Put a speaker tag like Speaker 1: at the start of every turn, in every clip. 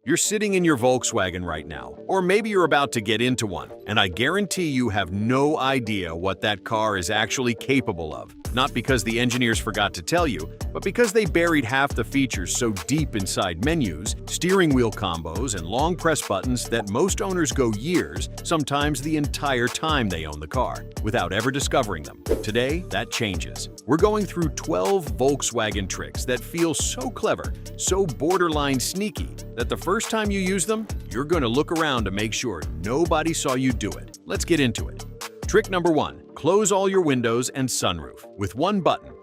Speaker 1: You're sitting in your Volkswagen right now, or maybe you're about to get into one, and I guarantee you have no idea what that car is actually capable of. Not because the engineers forgot to tell you, but because they buried half the features so deep inside menus, steering wheel combos, and long press buttons that most owners go years, sometimes the entire time they own the car, without ever discovering them. Today, that changes. We're going through 12 Volkswagen tricks that feel so clever, so borderline sneaky, that the first time you use them, you're going to look around to make sure nobody saw you do it. Let's get into it. Trick number 1. Close all your windows and sunroof with one button.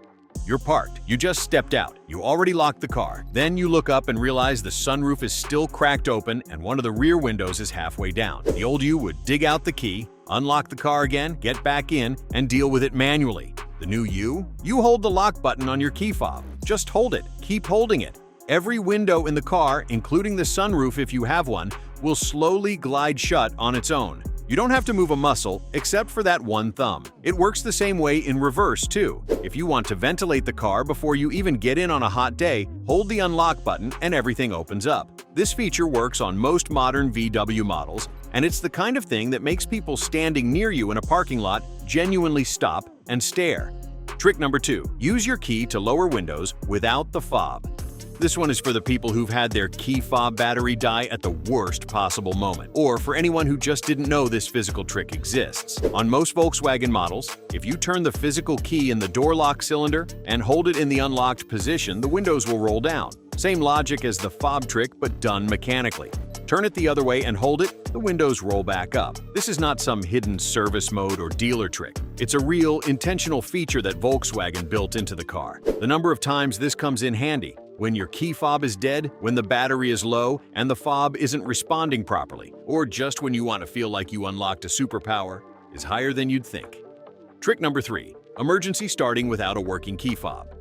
Speaker 1: You're parked, you just stepped out, you already locked the car. Then you look up and realize the sunroof is still cracked open and one of the rear windows is halfway down. The old you would dig out the key, unlock the car again, get back in, and deal with it manually. The new you hold the lock button on your key fob. Just hold it, keep holding it. Every window in the car, including the sunroof if you have one, will slowly glide shut on its own. You don't have to move a muscle, except for that one thumb. It works the same way in reverse, too. If you want to ventilate the car before you even get in on a hot day, hold the unlock button and everything opens up. This feature works on most modern VW models, and it's the kind of thing that makes people standing near you in a parking lot genuinely stop and stare. Trick number 2. Use your key to lower windows without the fob. This one is for the people who've had their key fob battery die at the worst possible moment, or for anyone who just didn't know this physical trick exists. On most Volkswagen models, if you turn the physical key in the door lock cylinder and hold it in the unlocked position, the windows will roll down. Same logic as the fob trick, but done mechanically. Turn it the other way and hold it, the windows roll back up. This is not some hidden service mode or dealer trick. It's a real, intentional feature that Volkswagen built into the car. The number of times this comes in handy: when your key fob is dead, when the battery is low, and the fob isn't responding properly, or just when you want to feel like you unlocked a superpower, is higher than you'd think. Trick number 3. Emergency starting without a working key fob.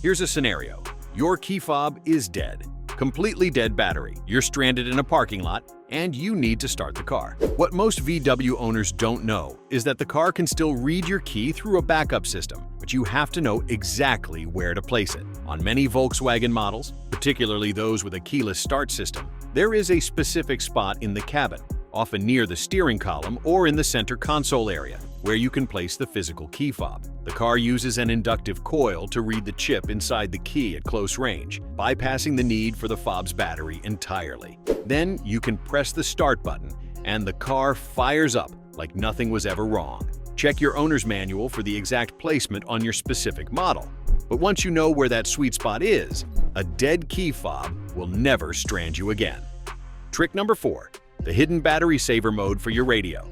Speaker 1: Here's a scenario. Your key fob is dead. Completely dead battery. You're stranded in a parking lot, and you need to start the car. What most VW owners don't know is that the car can still read your key through a backup system, but you have to know exactly where to place it. On many Volkswagen models, particularly those with a keyless start system, there is a specific spot in the cabin, often near the steering column or in the center console area, where you can place the physical key fob. The car uses an inductive coil to read the chip inside the key at close range, bypassing the need for the fob's battery entirely. Then you can press the start button, and the car fires up like nothing was ever wrong. Check your owner's manual for the exact placement on your specific model. But once you know where that sweet spot is, a dead key fob will never strand you again. Trick number 4. The hidden battery saver mode for your radio.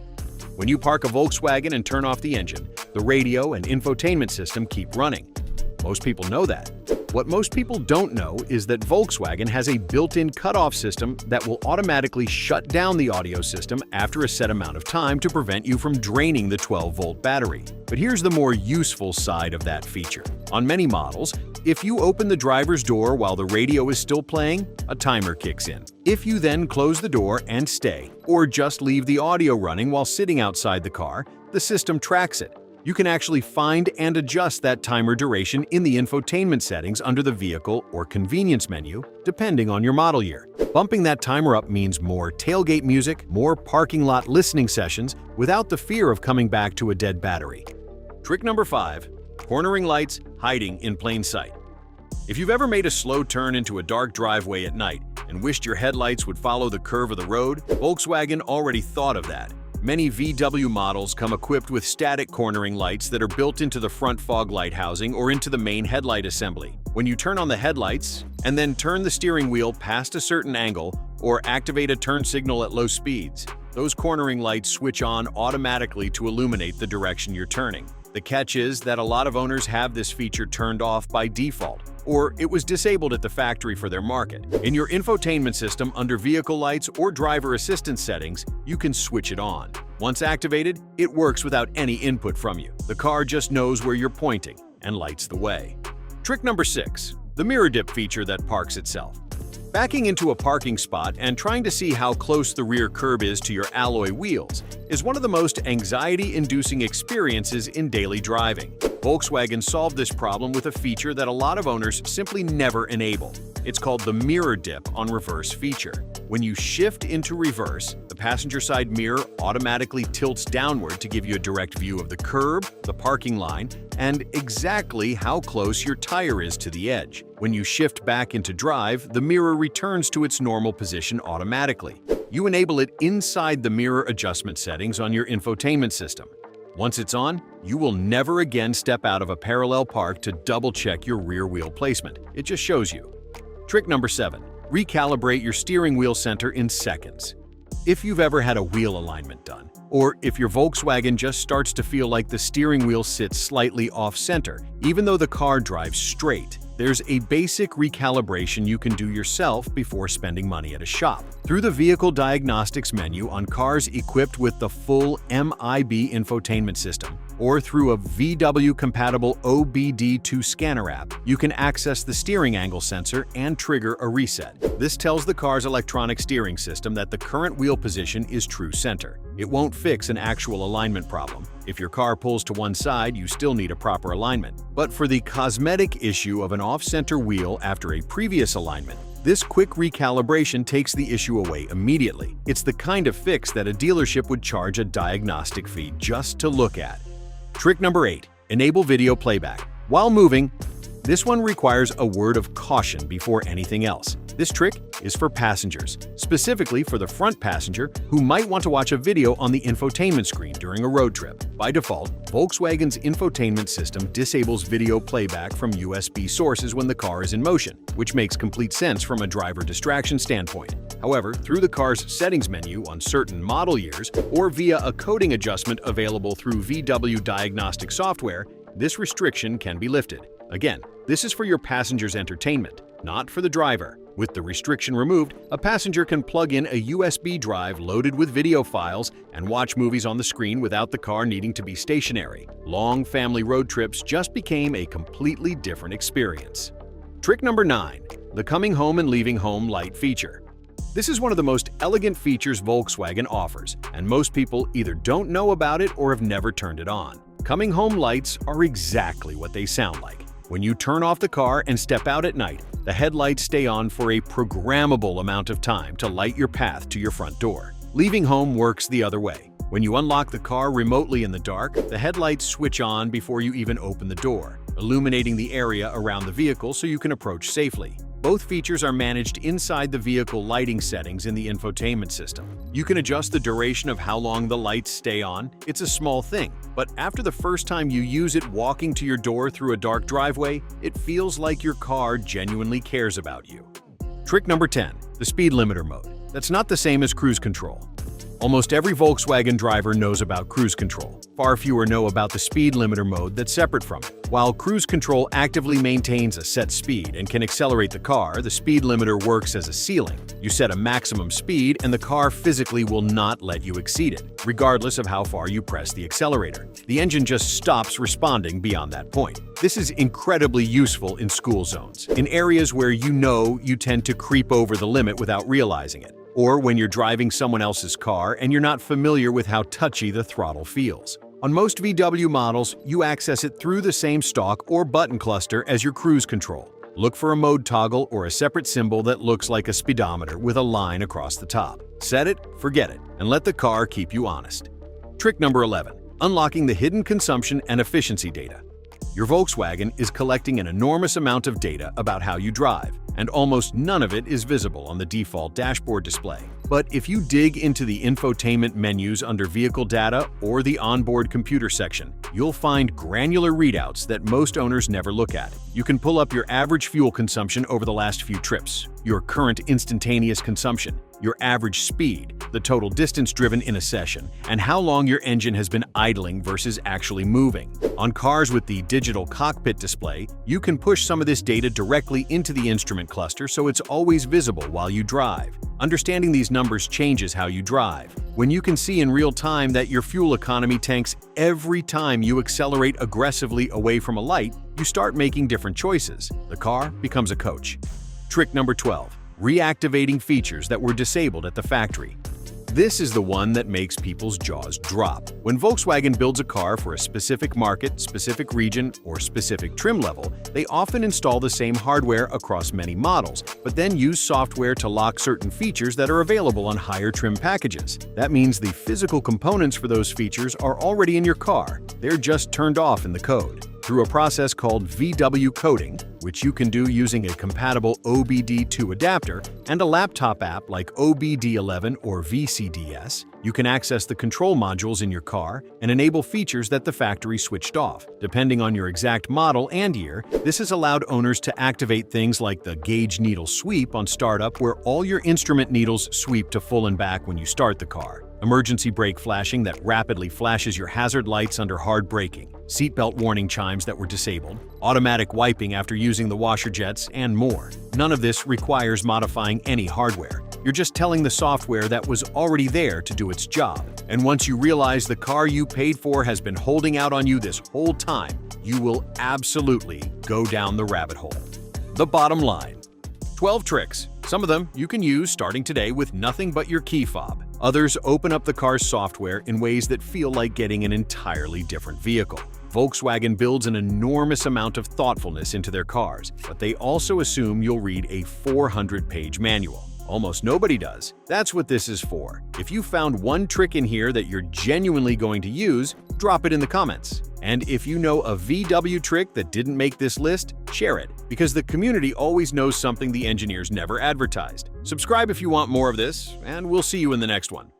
Speaker 1: When you park a Volkswagen and turn off the engine, the radio and infotainment system keep running. Most people know that. What most people don't know is that Volkswagen has a built-in cutoff system that will automatically shut down the audio system after a set amount of time to prevent you from draining the 12-volt battery. But here's the more useful side of that feature. On many models, if you open the driver's door while the radio is still playing, a timer kicks in. If you then close the door and stay, or just leave the audio running while sitting outside the car, the system tracks it. You can actually find and adjust that timer duration in the infotainment settings under the vehicle or convenience menu, depending on your model year. Bumping that timer up means more tailgate music, more parking lot listening sessions, without the fear of coming back to a dead battery. Trick number 5. Cornering lights hiding in plain sight. If you've ever made a slow turn into a dark driveway at night and wished your headlights would follow the curve of the road, Volkswagen already thought of that. Many VW models come equipped with static cornering lights that are built into the front fog light housing or into the main headlight assembly. When you turn on the headlights and then turn the steering wheel past a certain angle or activate a turn signal at low speeds, those cornering lights switch on automatically to illuminate the direction you're turning. The catch is that a lot of owners have this feature turned off by default, or it was disabled at the factory for their market. In your infotainment system under vehicle lights or driver assistance settings, you can switch it on. Once activated, it works without any input from you. The car just knows where you're pointing and lights the way. Trick number 6. The mirror dip feature that parks itself. Backing into a parking spot and trying to see how close the rear curb is to your alloy wheels is one of the most anxiety-inducing experiences in daily driving. Volkswagen solved this problem with a feature that a lot of owners simply never enable: It's called the mirror dip on reverse feature. When you shift into reverse, the passenger side mirror automatically tilts downward to give you a direct view of the curb, the parking line, and exactly how close your tire is to the edge. When you shift back into drive, the mirror returns to its normal position automatically. You enable it inside the mirror adjustment settings on your infotainment system. Once it's on, you will never again step out of a parallel park to double-check your rear wheel placement. It just shows you. Trick number 7. Recalibrate your steering wheel center in seconds. If you've ever had a wheel alignment done, or if your Volkswagen just starts to feel like the steering wheel sits slightly off-center, even though the car drives straight, there's a basic recalibration you can do yourself before spending money at a shop. Through the Vehicle Diagnostics menu on cars equipped with the full MIB infotainment system, or through a VW-compatible OBD2 scanner app, you can access the steering angle sensor and trigger a reset. This tells the car's electronic steering system that the current wheel position is true center. It won't fix an actual alignment problem. If your car pulls to one side, you still need a proper alignment. But for the cosmetic issue of an off-center wheel after a previous alignment, this quick recalibration takes the issue away immediately. It's the kind of fix that a dealership would charge a diagnostic fee just to look at. Trick number 8. Enable video playback. While moving, this one requires a word of caution before anything else. This trick is for passengers, specifically for the front passenger who might want to watch a video on the infotainment screen during a road trip. By default, Volkswagen's infotainment system disables video playback from USB sources when the car is in motion, which makes complete sense from a driver distraction standpoint. However, through the car's settings menu on certain model years or via a coding adjustment available through VW diagnostic software, this restriction can be lifted. Again, this is for your passenger's entertainment, not for the driver. With the restriction removed, a passenger can plug in a USB drive loaded with video files and watch movies on the screen without the car needing to be stationary. Long family road trips just became a completely different experience. Trick number 9. The coming home and leaving home light feature. This is one of the most elegant features Volkswagen offers, and most people either don't know about it or have never turned it on. Coming home lights are exactly what they sound like. When you turn off the car and step out at night, the headlights stay on for a programmable amount of time to light your path to your front door. Leaving home works the other way. When you unlock the car remotely in the dark, the headlights switch on before you even open the door, illuminating the area around the vehicle so you can approach safely. Both features are managed inside the vehicle lighting settings in the infotainment system. You can adjust the duration of how long the lights stay on. It's a small thing, but after the first time you use it walking to your door through a dark driveway, it feels like your car genuinely cares about you. Trick number 10. The speed limiter mode. That's not the same as cruise control. Almost every Volkswagen driver knows about cruise control. Far fewer know about the speed limiter mode that's separate from it. While cruise control actively maintains a set speed and can accelerate the car, the speed limiter works as a ceiling. You set a maximum speed and the car physically will not let you exceed it, regardless of how far you press the accelerator. The engine just stops responding beyond that point. This is incredibly useful in school zones, in areas where you tend to creep over the limit without realizing it, or when you're driving someone else's car and you're not familiar with how touchy the throttle feels. On most VW models, you access it through the same stalk or button cluster as your cruise control. Look for a mode toggle or a separate symbol that looks like a speedometer with a line across the top. Set it, forget it, and let the car keep you honest. Trick number 11. Unlocking the hidden consumption and efficiency data. Your Volkswagen is collecting an enormous amount of data about how you drive, and almost none of it is visible on the default dashboard display. But if you dig into the infotainment menus under Vehicle Data or the Onboard Computer section, you'll find granular readouts that most owners never look at. You can pull up your average fuel consumption over the last few trips, your current instantaneous consumption, your average speed, the total distance driven in a session, and how long your engine has been idling versus actually moving. On cars with the digital cockpit display, you can push some of this data directly into the instrument cluster so it's always visible while you drive. Understanding these numbers changes how you drive. When you can see in real time that your fuel economy tanks every time you accelerate aggressively away from a light, you start making different choices. The car becomes a coach. Trick number 12. Reactivating features that were disabled at the factory. This is the one that makes people's jaws drop. When Volkswagen builds a car for a specific market, specific region, or specific trim level, they often install the same hardware across many models, but then use software to lock certain features that are available on higher trim packages. That means the physical components for those features are already in your car. They're just turned off in the code. Through a process called VW coding, which you can do using a compatible OBD2 adapter and a laptop app like OBD11 or VCDS, you can access the control modules in your car and enable features that the factory switched off. Depending on your exact model and year, this has allowed owners to activate things like the gauge needle sweep on startup, where all your instrument needles sweep to full and back when you start the car, emergency brake flashing that rapidly flashes your hazard lights under hard braking, seatbelt warning chimes that were disabled, automatic wiping after using the washer jets, and more. None of this requires modifying any hardware. You're just telling the software that was already there to do its job. And once you realize the car you paid for has been holding out on you this whole time, you will absolutely go down the rabbit hole. The bottom line: 12 tricks. Some of them you can use starting today with nothing but your key fob. Others open up the car's software in ways that feel like getting an entirely different vehicle. Volkswagen builds an enormous amount of thoughtfulness into their cars, but they also assume you'll read a 400-page manual. Almost nobody does. That's what this is for. If you found one trick in here that you're genuinely going to use, drop it in the comments. And if you know a VW trick that didn't make this list, share it, because the community always knows something the engineers never advertised. Subscribe if you want more of this, and we'll see you in the next one.